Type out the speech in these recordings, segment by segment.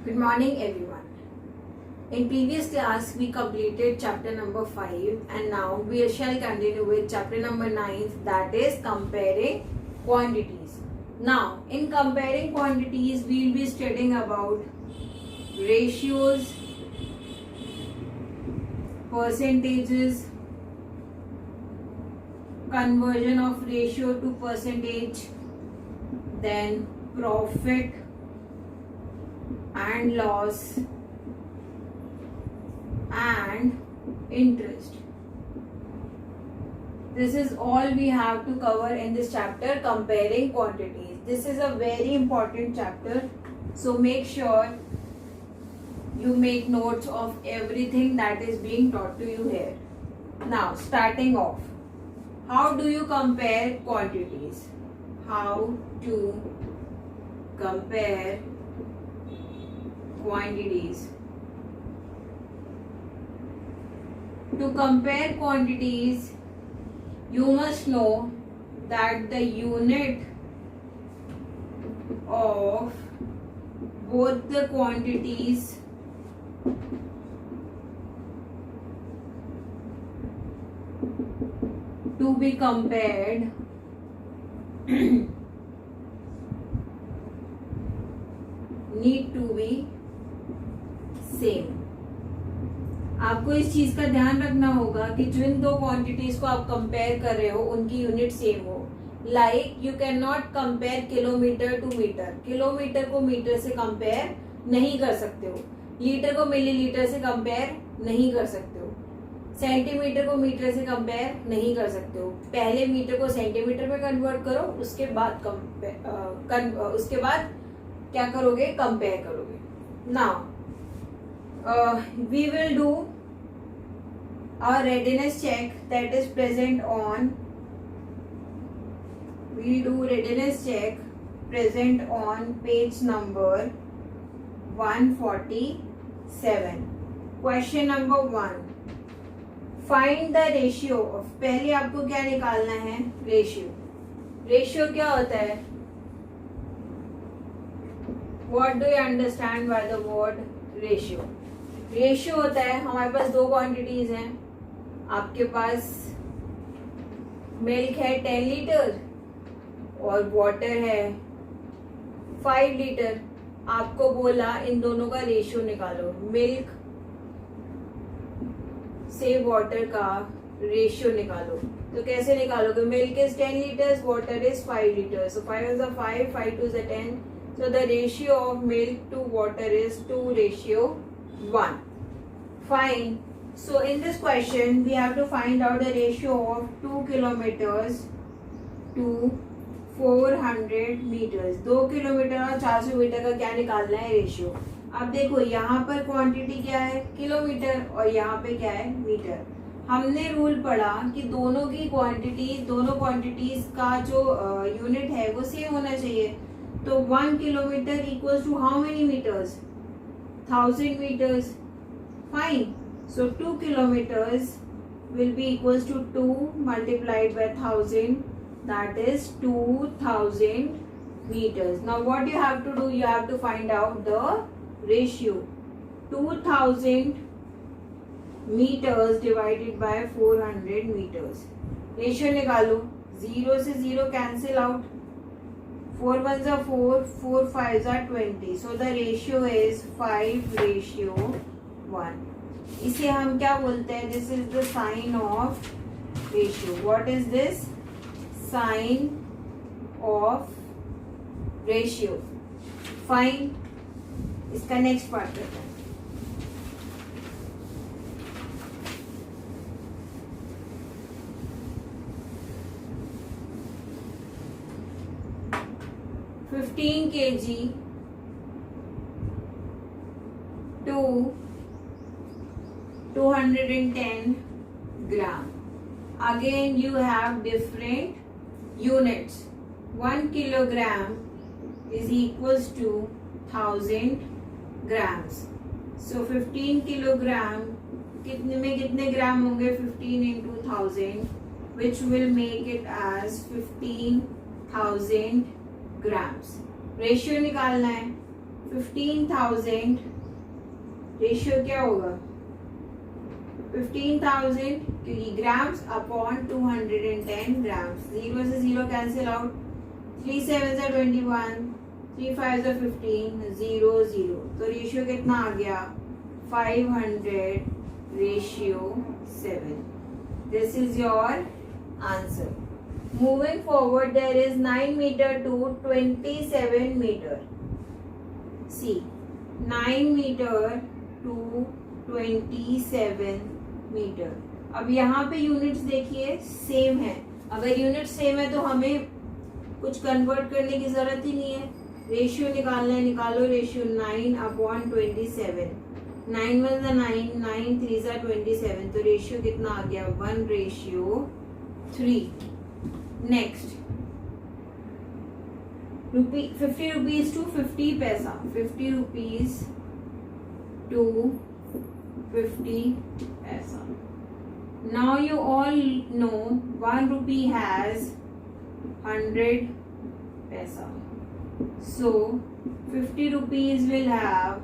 Good morning everyone. In previous class we completed chapter number 5 and now we shall continue with chapter number 9, that is comparing quantities. Now in comparing quantities we will be studying about ratios, percentages, conversion of ratio to percentage, then profit and loss and interest. This is all we have to cover in this chapter, comparing quantities. This is a very important chapter, so make sure you make notes of everything that is being taught to you here. Now starting off, how do you compare quantities? How to compare quantities. To compare quantities, you must know that the unit of both the quantities to be compared need to be same. आपको इस चीज का ध्यान रखना होगा कि जिन दो quantities को आप कंपेयर कर रहे हो उनकी यूनिट सेम हो. Like you can not compare kilometre to metre. Kilometre को मीटर से कंपेयर नहीं कर सकते हो. लीटर को मिलीलीटर से कंपेयर नहीं कर सकते हो. सेंटीमीटर को मीटर से कंपेयर नहीं कर सकते हो. पहले मीटर को सेंटीमीटर में कन्वर्ट करो, उसके बाद क्या करोगे, कंपेयर करोगे. Now we will do a readiness check that is present on page number 147. Question number 1. Find the ratio of, पहले आपको क्या निकालना है, रेशियो. रेशियो क्या होता है? What do you understand by the word ratio? Ratio होता है, हमारे पास दो क्वांटिटीज हैं. आपके पास मिल्क है 10 लीटर और वाटर है 5 लीटर. आपको बोला इन दोनों का रेशियो निकालो. मिल्क से वाटर का रेशियो निकालो. तो कैसे निकालोगे? Milk is 10 litres, water is 5 litres. So 5 is 5, 5 2 is 10. So the ratio of milk to water is 2:1. Fine. So in this question we have to find out the ratio of 2 kilometers to 400 meters. 2 kilometre और 400 metre का क्या निकालना है, ratio. अब देखो यहाँ पर quantity क्या है, किलोमीटर, और यहाँ पे क्या है, मीटर. हमने रूल पढ़ा कि दोनों क्वांटिटीज का जो यूनिट है वो सेम होना चाहिए. तो 1 kilometer equals to how many meters? 1000 meters. Fine. So 2 kilometers will be equals to 2 multiplied by 1000. That is 2000 meters. Now what you have to do? You have to find out the ratio. 2000 meters divided by 400 meters. Ratio निकालो. 0 से 0 cancel out. 4 ones are 4, 4 5s are 20. So the ratio is 5:1. इसे हम क्या बोलते हैं? This is the sign of ratio. What is this? Sign of ratio. Fine. इसका next part करते हैं. $15 kg to 210 gram. Again you have different units. 1 kilogram is equals to 1000 grams. So 15 kilogram कितने में कितने ग्राम होंगे? 15 into 1000, which will make it as 15,000 grams. Ratio निकालना है. 15,000 ratio क्या होगा 15,000 क्योंकि ग्राम्स अपॉन 210 ग्राम्स. 0 से 0 कैंसिल आउट. 3 7 are 21, 3 5 are 15, 0 0. तो रेशियो कितना आ गया 500 ratio 7. This is your answer. Moving forward, there is 9 meter to 27 meter. See, 9 meter to 27 metre. अब यहाँ पे यूनिट्स देखिए सेम है. अगर यूनिट सेम है तो हमें कुछ कन्वर्ट करने की जरूरत ही नहीं है. रेशियो निकालना है, निकालो रेशियो 9 अपॉन 27. 9 1 जा 9, 9 3 जा 27. तो रेशियो कितना आ गया 1:3. नेक्स्ट 50 रुपीज टू 50 पैसा. 50 rupees to 50 paisa. Now you all know 1 rupee has 100 paisa. So 50 rupees will have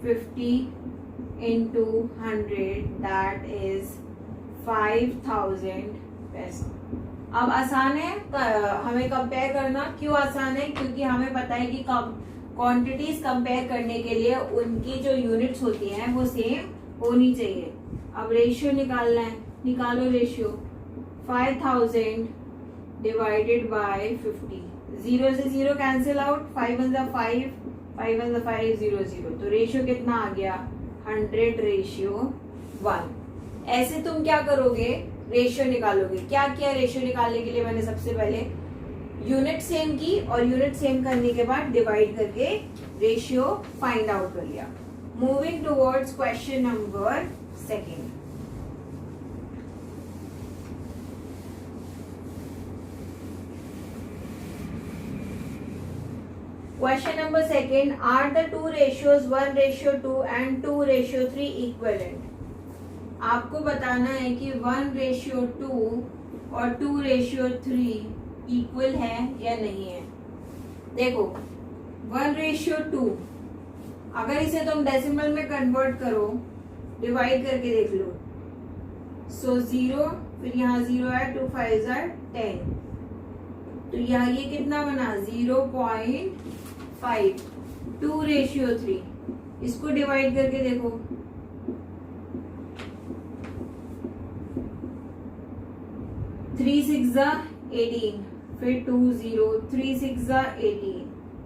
50 into 100, that is 5,000 paisa. अब आसान है हमें कंपेयर करना. क्यों आसान है? क्योंकि हमें पता है कि क्वांटिटीज कंपेयर करने के लिए उनकी जो यूनिट्स होती हैं वो सेम होनी चाहिए. अब रेशियो निकालना है, निकालो रेशियो 5000 डिवाइडेड बाय 50. 0 से 0 कैंसिल आउट. 5 1 जा 5, 5 1 जा 5, 0 0. तो रेशियो कितना आ गया 100 रेशियो 1. ऐसे तुम क्या करोगे रेशियो निकालोगे. क्या किया रेशियो निकालने के लिए मैंने सबसे पहले यूनिट सेम की और यूनिट सेम करने के बाद डिवाइड करके रेशियो फाइंड आउट कर लिया. Moving towards question number 2. Question number 2. Are the two ratios 1:2 and 2:3 equivalent? आपको बताना है कि 1:2 और 2:3 इक्वल है या नहीं है. देखो 1:2 अगर इसे तुम डेसिमल में कन्वर्ट करो, डिवाइड करके देख लो. सो 0, फिर यहाँ 0 है, 2 5 are 10. तो यहाँ ये कितना बना 0.5. 2:3 इसको डिवाइड करके देखो. 3 6 are 18, फिर 2 0, 3 6 are 18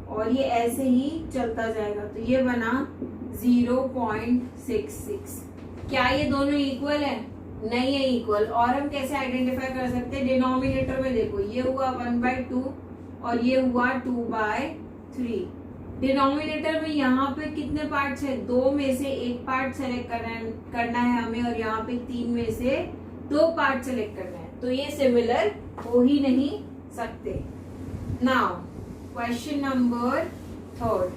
और ये ऐसे ही चलता जाएगा. तो ये बना 0.66. क्या ये दोनों इक्वल है? नहीं है इक्वल. और हम कैसे आइडेंटिफाई कर सकते हैं? डिनोमिनेटर में देखो, ये हुआ 1/2 और ये हुआ 2/3. डिनोमिनेटर में यहाँ पे कितने पार्ट्स है? 2 में से 1 पार्ट सेलेक्ट करना है हमें और यहाँ पे 3 में से 2 पार्ट सेलेक्ट करना है. तो ये सिमिलर हो ही नहीं सकते. Now question number 3.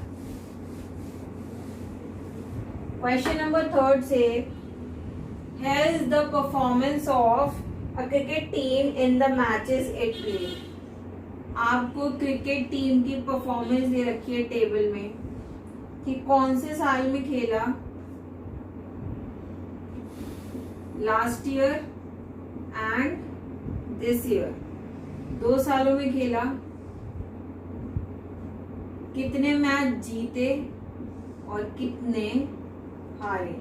Question number 3 से has the performance of a cricket team in the matches it played. आपको क्रिकेट टीम की परफॉर्मेंस दे रखी है टेबल में कि कौन से साल में खेला. Last year and this year. 2 सालों में खेला. कितने मैच जीते और कितने हारे.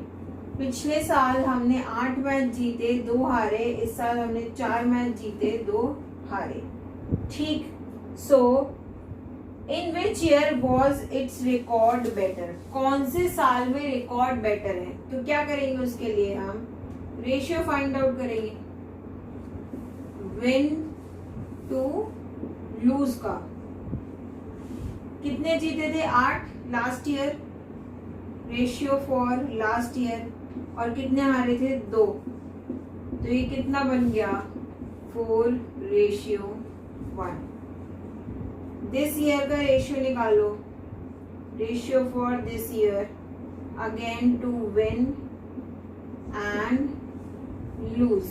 पिछले साल हमने 8 मैच जीते, 2 हारे. इस साल हमने 4 मैच जीते, 2 हारे. ठीक. So in which year was its record better. कौन से साल में रिकॉर्ड बेटर है? तो क्या करेंगे उसके लिए हम रेशियो फाइंड आउट करेंगे. विन टू लूज का कितने जीते थे? 8 last year. Ratio for last year. और कितने हारे थे? 2. तो ये कितना बन गया 4:1. दिस ईयर का रेशियो निकालो. Ratio for this year again to win and lose.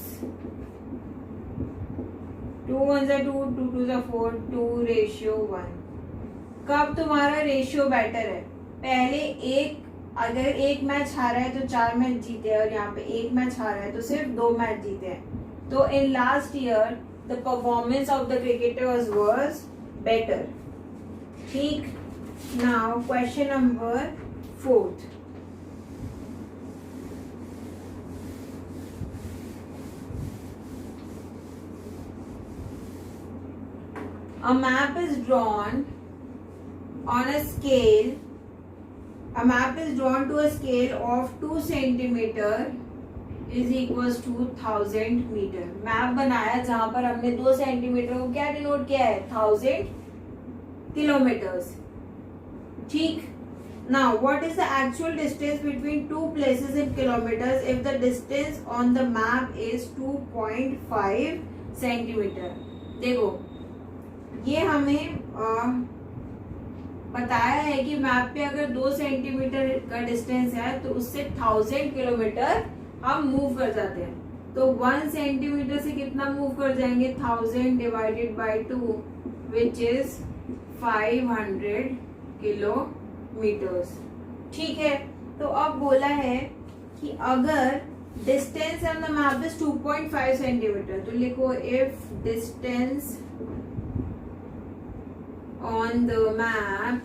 2 1 2, 2 2 4, 2:1. कब तुम्हारा रेशियो बेटर है? पहले अगर एक मैच हारा है तो 4 मैच जीते हैं, और यहाँ पे एक मैच हारा है तो सिर्फ 2 मैच जीते हैं। तो in last year the performance of the cricketers was better. ठीक, now question number 4। A map is drawn on a scale. A map is drawn to a scale of 2 centimeter is equals to 1000 मीटर। Map बनाया जहां पर हमने 2 centimetre को क्या denote किया है, 1000 किलोमीटर्स। ठीक, now what is the actual distance between two places in kilometers if the distance on the map is 2.5 centimetre. देखो ये हमें बताया है कि मैप पे अगर 2 सेंटीमीटर का डिस्टेंस है तो उससे 1000 किलोमीटर हम मूव कर जाते हैं। तो 1 सेंटीमीटर से कितना मूव कर जाएंगे, 1000 divided by 2 which is 500 kilometres. ठीक है, तो अब बोला है कि अगर distance on the map is 2.5 centimetre, तो लिखो if distance on the map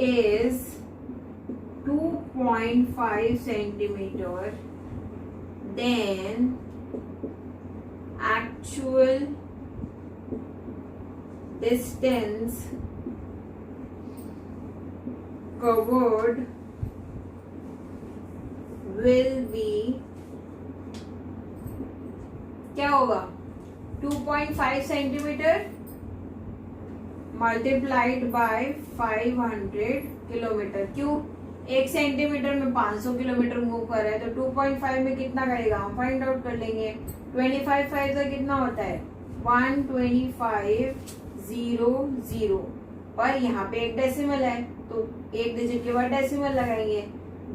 is 2.5 centimeter, then actual distance covered will be क्या होगा, 2.5 सेंटीमीटर मल्टीप्लाइड बाय 500 किलोमीटर। क्यों, 1 सेंटीमीटर में 500 किलोमीटर मूव कर रहा है, तो 2.5 में कितना करेगा हम फाइंड आउट कर लेंगे। 25 5 का कितना होता है, 125 0 पर यहाँ पे एक डेसिमल है तो एक डिजिट के बाद डेसिमल लगाएंगे।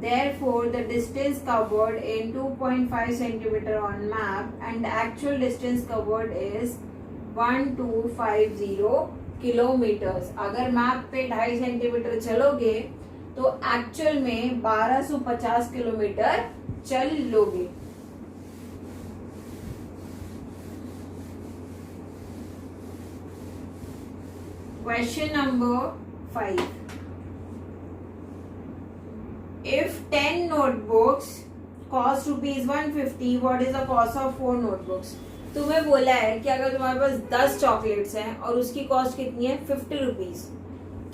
Therefore, the distance covered in 2.5 centimeter on map and the actual distance covered is 1250 kilometres. अगर मैप पे 2.5 सेंटीमीटर चलोगे तो एक्चुअल में 1250 किलोमीटर चल लोगे। Question number 5। If 10 notebooks cost ₹150, what is the cost of 4 notebooks? तुम्हें बोला है कि अगर तुम्हारे पास 10 चॉकलेट्स हैं और उसकी कॉस्ट कितनी है, 50 रुपीज,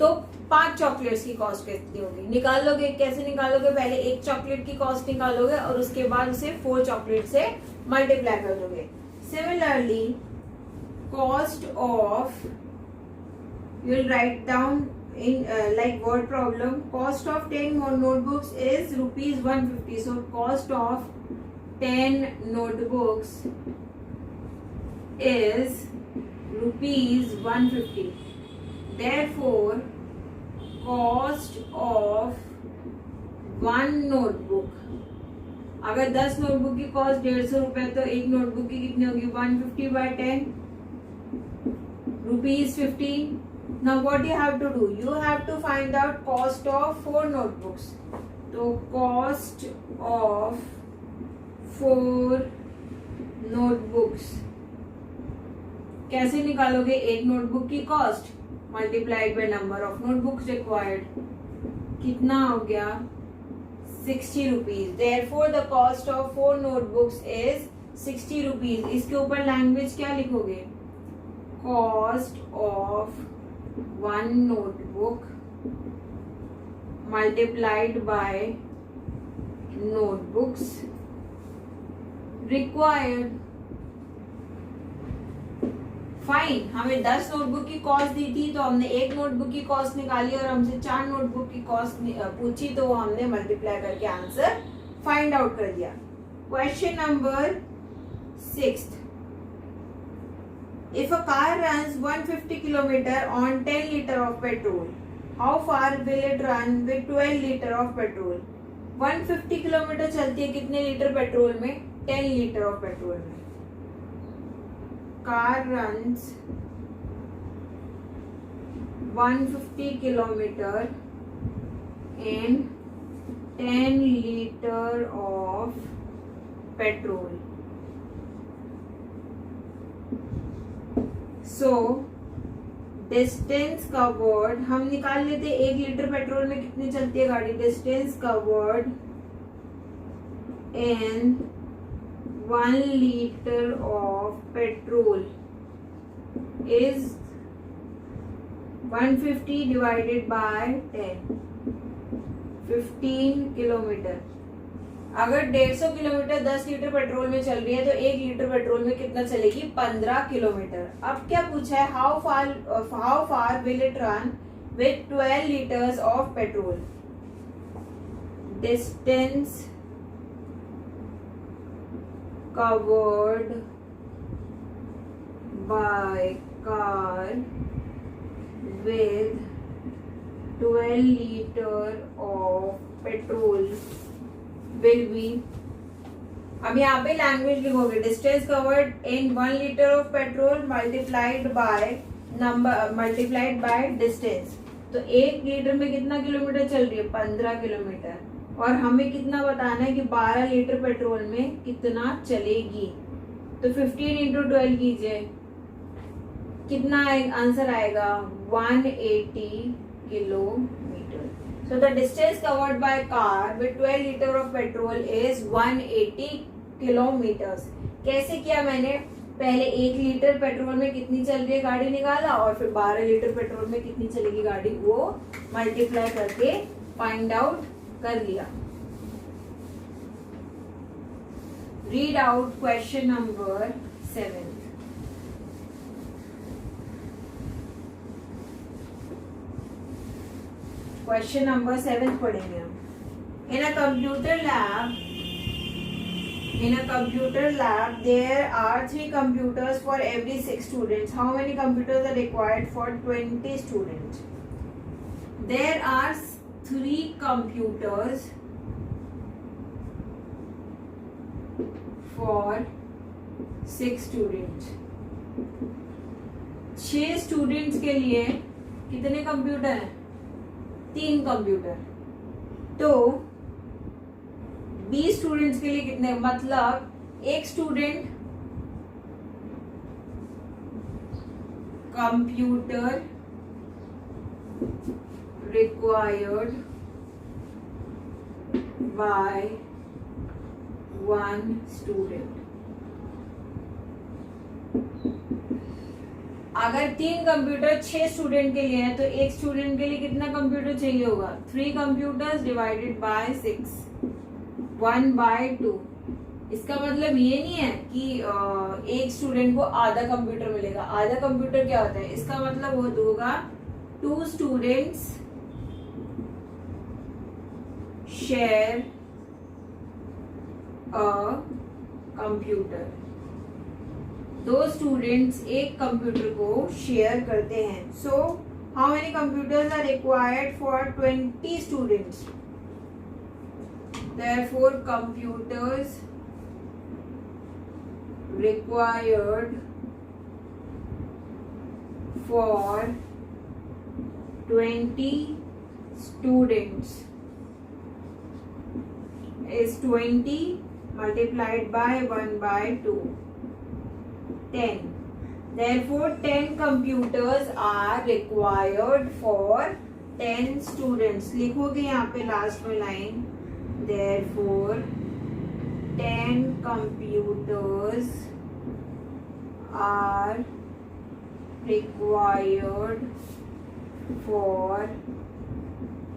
तो 5 चॉकलेट्स की कॉस्ट कितनी होगी, निकाल लोगे। कैसे निकालोगे, पहले एक चॉकलेट की कॉस्ट निकालोगे और उसके बाद उसे 4 चॉकलेट से मल्टीप्लाई कर दोगे। Similarly cost of, you will write down in like word problem, cost of 10 more notebooks is ₹150. So cost of 10 notebooks is ₹150. Therefore cost of 1 notebook, अगर 10 नोटबुक की कॉस्ट 150 रुपए, तो एक नोटबुक की कितनी होगी, 150 by 10 ₹15। Now what you have to do, you have to find out cost of 4 notebooks. तो cost of 4 notebooks कैसे निकालोगे, एक नोटबुक की cost multiplied by number of notebooks required, कितना हो गया, 60 rupees. Therefore the cost of 4 notebooks is 60 rupees. इसके ऊपर लैंग्वेज क्या लिखोगे, cost of 1 notebook multiplied by notebooks required। Fine, हमें 10 नोटबुक की कॉस्ट दी थी तो हमने एक नोटबुक की कॉस्ट निकाली और हमसे 4 नोटबुक की कॉस्ट पूछी तो हमने मल्टीप्लाई करके आंसर फाइंड आउट कर दिया। Question number 6। If a car runs 150 km on 10 liter of petrol, how far will it run with 12 liter of petrol? 150 kilometre चलती है कितने लीटर पेट्रोल में, 10 लीटर ऑफ पेट्रोल में। Car runs 150 kilometer and 10 liter of petrol. So distance covered हम निकाल लेते हैं, 1 litre petrol में कितनी चलती है गाड़ी. Distance covered in 1 litre of petrol is 150 divided by 10, 15 kilometre. अगर 150 किलोमीटर 10 लीटर पेट्रोल में चल रही है तो 1 लीटर पेट्रोल में कितना चलेगी, 15 किलोमीटर. अब क्या पूछा है, how far will it run with 12 litres of petrol. Distance covered by car with 12 litre of petrol will be. अब यहाँ पे लैंग्वेज लिखोगे, distance covered in 1 litre of petrol multiplied by distance. तो 1 लीटर में कितना किलोमीटर चल रही है, 15 किलोमीटर. और हमें कितना बताना है कि 12 लीटर पेट्रोल में कितना चलेगी. तो 15 इंटू 12 कीजिए, कितना आंसर आएगा, 180 kilometre. So the distance covered by car with 12 liter of petrol is 180 kilometers. कैसे किया मैंने, पहले 1 लीटर पेट्रोल में कितनी चल रही है गाड़ी निकाला, और फिर 12 लीटर पेट्रोल में कितनी चलेगी गाड़ी वो मल्टीप्लाई करके फाइंड आउट कर लिया. Read out question number 7. Question number 7 पढ़ेंगे हम. In a computer lab there are 3 computers for every 6 students. How many computers are required for 20 students? There are 3 computers for 6 students. 6 students के लिए कितने computer हैं, 3 computer. तो 20 students के लिए कितने, मतलब एक student computer required by 1 student. अगर 3 कंप्यूटर 6 स्टूडेंट के लिए है तो एक स्टूडेंट के लिए कितना कंप्यूटर चाहिए होगा, 3 कंप्यूटर्स डिवाइडेड बाय 6, 1/2. इसका मतलब ये नहीं है कि एक स्टूडेंट को आधा कंप्यूटर मिलेगा. आधा कंप्यूटर क्या होता है, इसका मतलब वो होगा 2 students share a computer. 2 students एक कंप्यूटर को शेयर करते हैं. So how many computers are required for 20 students. Therefore computers required for 20 students is 20 multiplied by 1/2, 10. Therefore 10 computers are required for 10 students. लिखोगे यहाँ पे लास्ट में line, therefore 10 computers are required for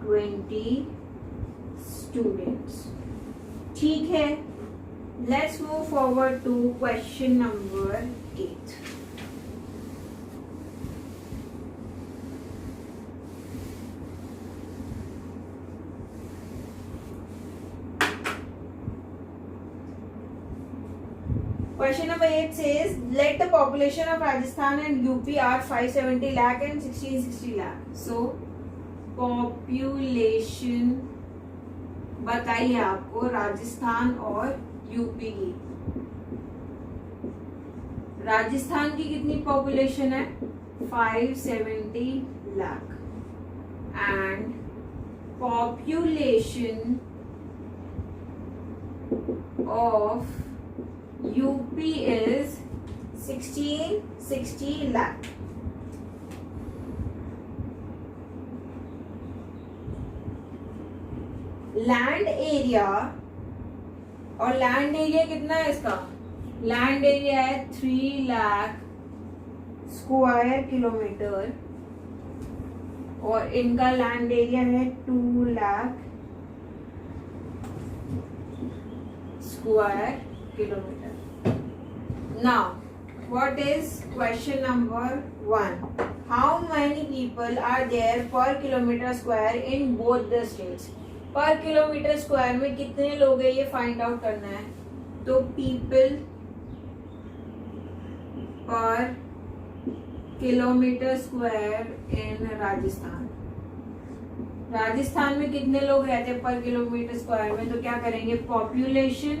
20 students. ठीक है, let's move forward to question number 8. Question number 8 says, let the population of Rajasthan and UP are 570 lakh and 1660 lakh. So, population बताइए आपको राजस्थान और UP की. राजस्थान की कितनी population है, 570 lakh. and population of UP is 1660 lakh. Land area, और land area कितना है इसका? लैंड एरिया है 3 लाख स्क्वायर किलोमीटर और इनका लैंड एरिया है 2 lakh square kilometre. Now what is question number 1? How many people are there per kilometer square in both the states? पर kilometre square में कितने लोग हैं ये फाइंड आउट करना है. तो पीपल पर किलोमीटर स्क्वायर इन राजस्थान. राजस्थान में कितने लोग रहते हैं पर किलोमीटर स्क्वायर में? तो क्या करेंगे? Population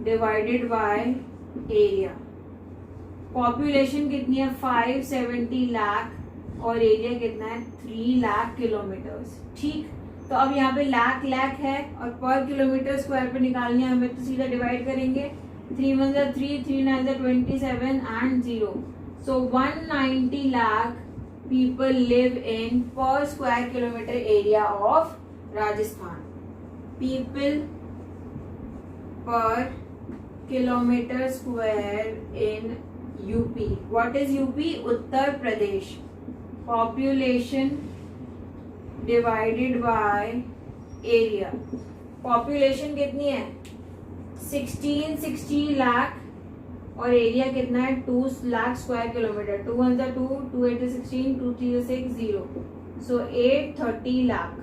divided by area. Population कितनी है? 570 लाख और एरिया कितना है? 3 लाख किलोमीटर्स. ठीक, तो अब यहाँ पे लाख लाख है और पर किलोमीटर स्क्वायर पे निकालनी है हमें, तो सीधा डिवाइड करेंगे. 3 1 3, 3 9 27 and 0. So 190 lakh people live in per square kilometer area of Rajasthan. People per kilometer square in UP. What is UP? Uttar Pradesh. Population divided by area. Population कितनी है? 1660 लाख और एरिया कितना है? 2 lakh square kilometre. 2 1 2, 2 8 16, 2 3 6 0. So 830 lakh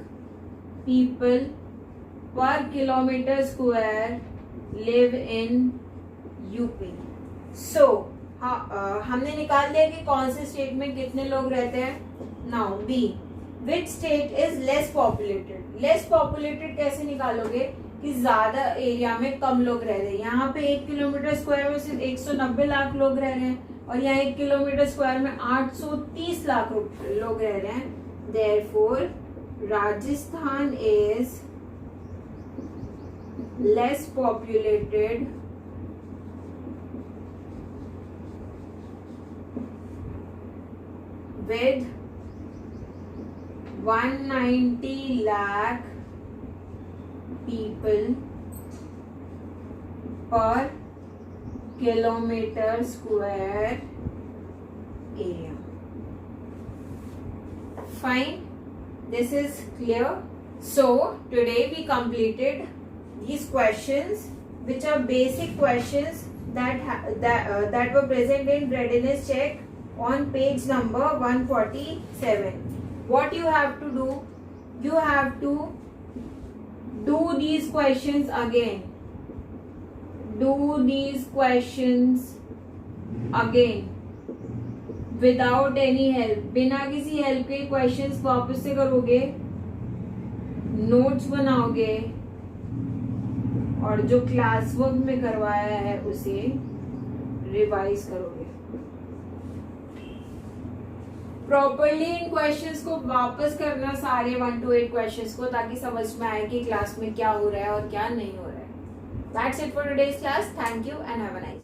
people per kilometer square live in UP. So हमने निकाल दिया कि कौन से स्टेट में कितने लोग रहते हैं. Now B, which state is less populated. Less populated कैसे निकालोगे कि ज्यादा एरिया में कम लोग रह रहे हैं. यहाँ पे 1 किलोमीटर स्क्वायर में सिर्फ 190 लाख लोग रह रहे हैं और यहाँ 1 किलोमीटर स्क्वायर में 830 लाख लोग रह रहे हैं. Therefore Rajasthan is less populated with 190 lakh people per kilometer square area. Fine, this is clear. So today we completed these questions, which are basic questions that were present in readiness check on page number 147. What you have to do, you have to do these questions again. Do these questions again without any help. बिना किसी help के questions वापस से करोगे, notes बनाओगे और जो class work में करवाया है उसे रिवाइज करोगे. प्रॉपरली इन क्वेश्चंस को वापस करना, सारे 1 to 8 क्वेश्चंस को, ताकि समझ में आए कि क्लास में क्या हो रहा है और क्या नहीं हो रहा है. That's it for today's class. Thank you and have a nice